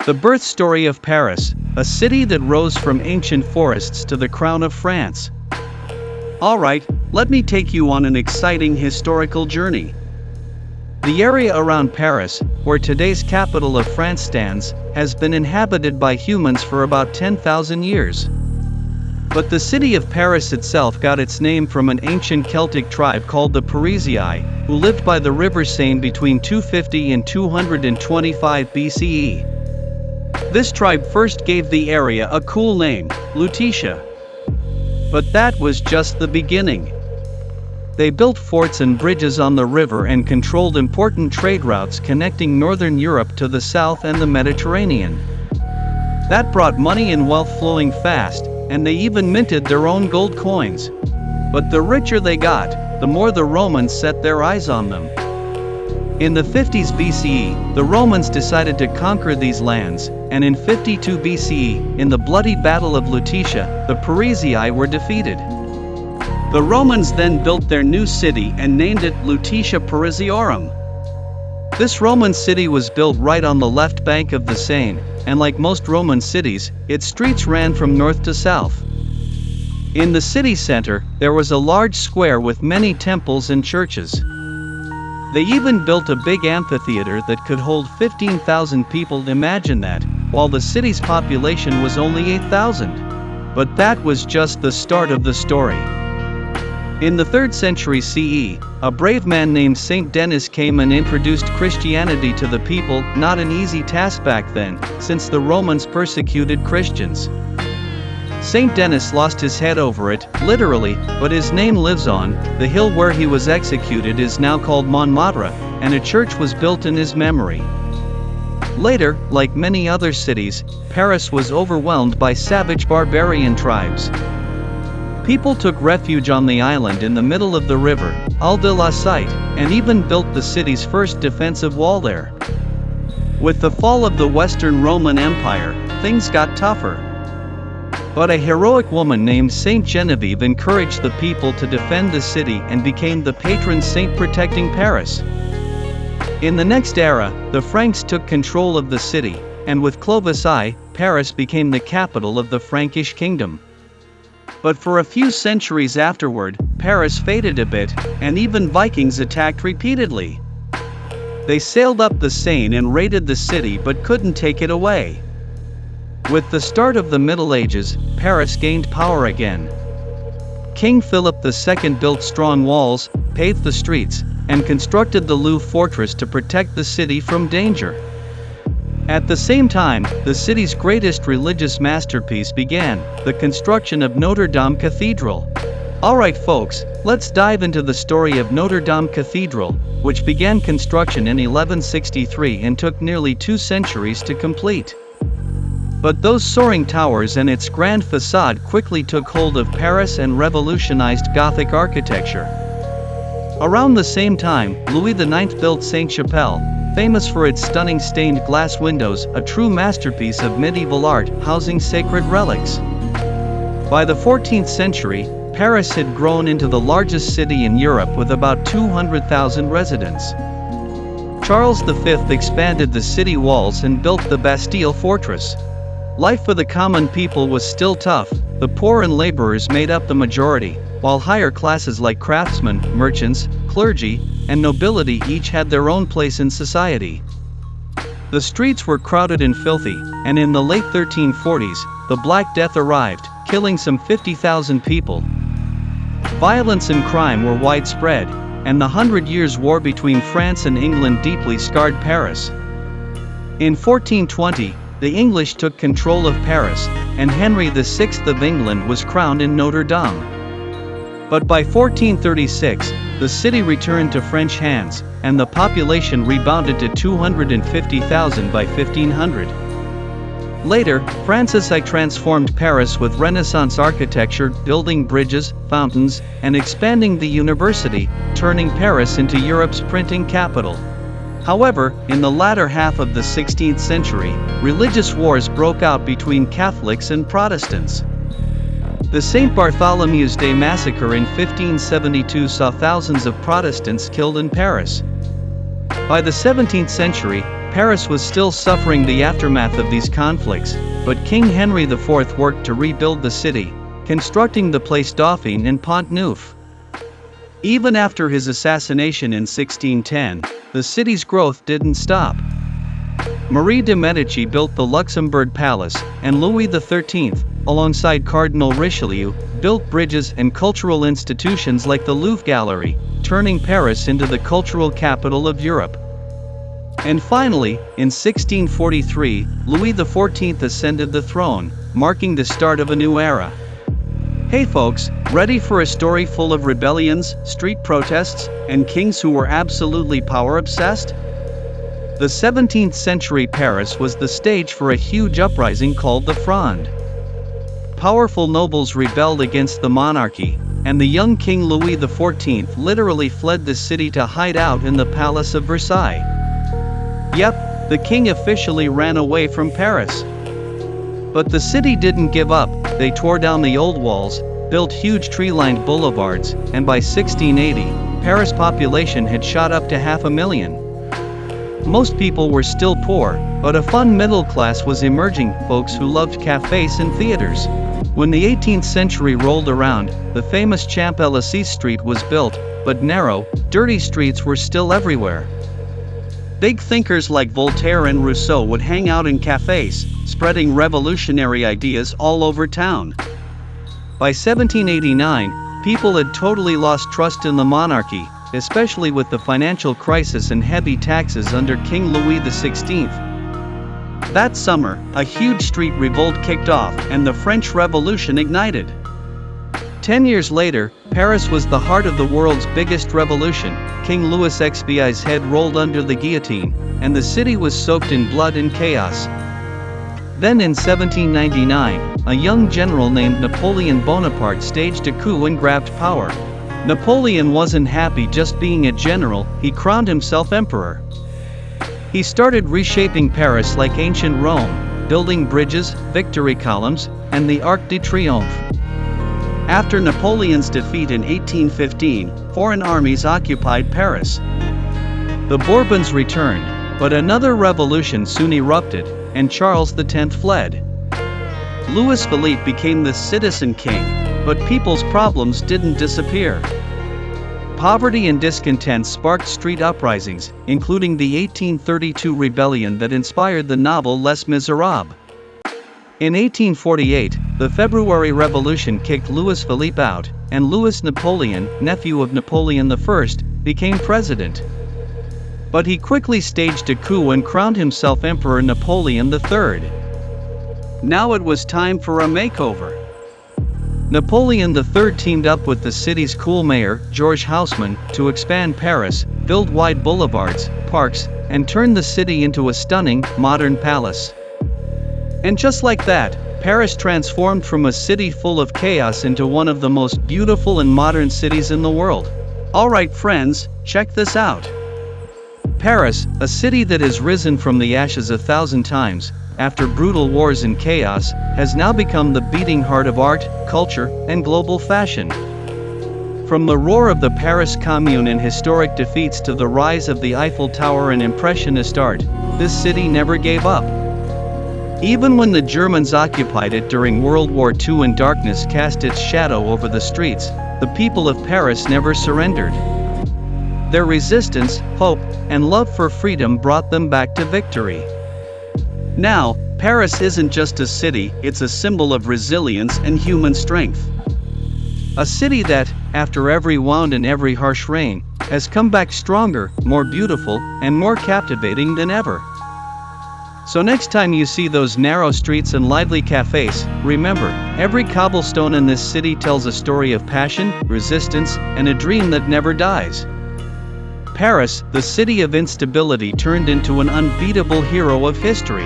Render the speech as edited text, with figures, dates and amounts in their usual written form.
The birth story of Paris, a city that rose from ancient forests to the crown of France. Alright, let me take you on an exciting historical journey. The area around Paris, where today's capital of France stands, has been inhabited by humans for about 10,000 years. But the city of Paris itself got its name from an ancient Celtic tribe called the Parisii, who lived by the river Seine between 250 and 225 BCE. This tribe first gave the area a cool name, Lutetia. But that was just the beginning. They built forts and bridges on the river and controlled important trade routes connecting northern Europe to the south and the Mediterranean. That brought money and wealth flowing fast, and they even minted their own gold coins. But the richer they got, the more the Romans set their eyes on them. In the 50s BCE, the Romans decided to conquer these lands, and in 52 BCE, in the bloody Battle of Lutetia, the Parisii were defeated. The Romans then built their new city and named it Lutetia Parisiorum. This Roman city was built right on the left bank of the Seine, and like most Roman cities, its streets ran from north to south. In the city center, there was a large square with many temples and churches. They even built a big amphitheater that could hold 15,000 people. Imagine that, while the city's population was only 8,000. But that was just the start of the story. In the 3rd century CE, a brave man named Saint Denis came and introduced Christianity to the people, not an easy task back then, since the Romans persecuted Christians. Saint Denis lost his head over it, literally, but his name lives on. The hill where he was executed is now called Montmartre, and a church was built in his memory. Later, like many other cities, Paris was overwhelmed by savage barbarian tribes. People took refuge on the island in the middle of the river, Île de la Cité, and even built the city's first defensive wall there. With the fall of the Western Roman Empire, things got tougher. But a heroic woman named Saint Genevieve encouraged the people to defend the city and became the patron saint protecting Paris. In the next era, the Franks took control of the city, and with Clovis I, Paris became the capital of the Frankish kingdom. But for a few centuries afterward, Paris faded a bit, and even Vikings attacked repeatedly. They sailed up the Seine and raided the city but couldn't take it away. With the start of the Middle Ages, Paris gained power again. King Philip II built strong walls, paved the streets, and constructed the Louvre fortress to protect the city from danger. At the same time, the city's greatest religious masterpiece began, the construction of Notre-Dame Cathedral. Alright folks, let's dive into the story of Notre-Dame Cathedral, which began construction in 1163 and took nearly 2 centuries to complete. But those soaring towers and its grand facade quickly took hold of Paris and revolutionized Gothic architecture. Around the same time, Louis IX built Sainte-Chapelle, famous for its stunning stained glass windows, a true masterpiece of medieval art housing sacred relics. By the 14th century, Paris had grown into the largest city in Europe with about 200,000 residents. Charles V expanded the city walls and built the Bastille fortress. Life for the common people was still tough. The poor and laborers made up the majority, while higher classes like craftsmen, merchants, clergy, and nobility each had their own place in society. The streets were crowded and filthy, and in the late 1340s, the Black Death arrived, killing some 50,000 people. Violence and crime were widespread, and the 100 Years' War between France and England deeply scarred Paris. In 1420, the English took control of Paris, and Henry VI of England was crowned in Notre-Dame. But by 1436, the city returned to French hands, and the population rebounded to 250,000 by 1500. Later, Francis I transformed Paris with Renaissance architecture, building bridges, fountains, and expanding the university, turning Paris into Europe's printing capital. However, in the latter half of the 16th century, religious wars broke out between Catholics and Protestants. The St. Bartholomew's Day massacre in 1572 saw thousands of Protestants killed in Paris. By the 17th century, Paris was still suffering the aftermath of these conflicts, but King Henry IV worked to rebuild the city, constructing the Place Dauphine and Pont Neuf. Even after his assassination in 1610, the city's growth didn't stop. Marie de' Medici built the Luxembourg Palace, and Louis XIII, alongside Cardinal Richelieu, built bridges and cultural institutions like the Louvre Gallery, turning Paris into the cultural capital of Europe. And finally, in 1643, Louis XIV ascended the throne, marking the start of a new era. Hey folks, ready for a story full of rebellions, street protests, and kings who were absolutely power-obsessed? The 17th century Paris was the stage for a huge uprising called the Fronde. Powerful nobles rebelled against the monarchy, and the young King Louis XIV literally fled the city to hide out in the Palace of Versailles. Yep, the king officially ran away from Paris. But the city didn't give up. They tore down the old walls, built huge tree-lined boulevards, and by 1680, Paris' population had shot up to 500,000. Most people were still poor, but a fun middle class was emerging, folks who loved cafes and theaters. When the 18th century rolled around, the famous Champs-Élysées street was built, but narrow, dirty streets were still everywhere. Big thinkers like Voltaire and Rousseau would hang out in cafes, spreading revolutionary ideas all over town. By 1789, people had totally lost trust in the monarchy, especially with the financial crisis and heavy taxes under King Louis XVI. That summer, a huge street revolt kicked off and the French Revolution ignited. 10 years later, Paris was the heart of the world's biggest revolution. King Louis XVI's head rolled under the guillotine, and the city was soaked in blood and chaos. Then in 1799, a young general named Napoleon Bonaparte staged a coup and grabbed power. Napoleon wasn't happy just being a general, he crowned himself emperor. He started reshaping Paris like ancient Rome, building bridges, victory columns, and the Arc de Triomphe. After Napoleon's defeat in 1815, foreign armies occupied Paris. The Bourbons returned, but another revolution soon erupted, and Charles X fled. Louis Philippe became the citizen king, but people's problems didn't disappear. Poverty and discontent sparked street uprisings, including the 1832 rebellion that inspired the novel Les Miserables. In 1848, the February Revolution kicked Louis Philippe out, and Louis Napoleon, nephew of Napoleon I, became president. But he quickly staged a coup and crowned himself Emperor Napoleon III. Now it was time for a makeover. Napoleon III teamed up with the city's cool mayor, Georges Haussmann, to expand Paris, build wide boulevards, parks, and turn the city into a stunning, modern palace. And just like that, Paris transformed from a city full of chaos into one of the most beautiful and modern cities in the world. Alright friends, check this out. Paris, a city that has risen from the ashes 1,000 times, after brutal wars and chaos, has now become the beating heart of art, culture, and global fashion. From the roar of the Paris Commune and historic defeats to the rise of the Eiffel Tower and Impressionist art, this city never gave up. Even when the Germans occupied it during World War II and darkness cast its shadow over the streets, the people of Paris never surrendered. Their resistance, hope, and love for freedom brought them back to victory. Now, Paris isn't just a city, it's a symbol of resilience and human strength. A city that, after every wound and every harsh rain, has come back stronger, more beautiful, and more captivating than ever. So next time you see those narrow streets and lively cafes, remember, every cobblestone in this city tells a story of passion, resistance, and a dream that never dies. Paris, the city of instability, turned into an unbeatable hero of history.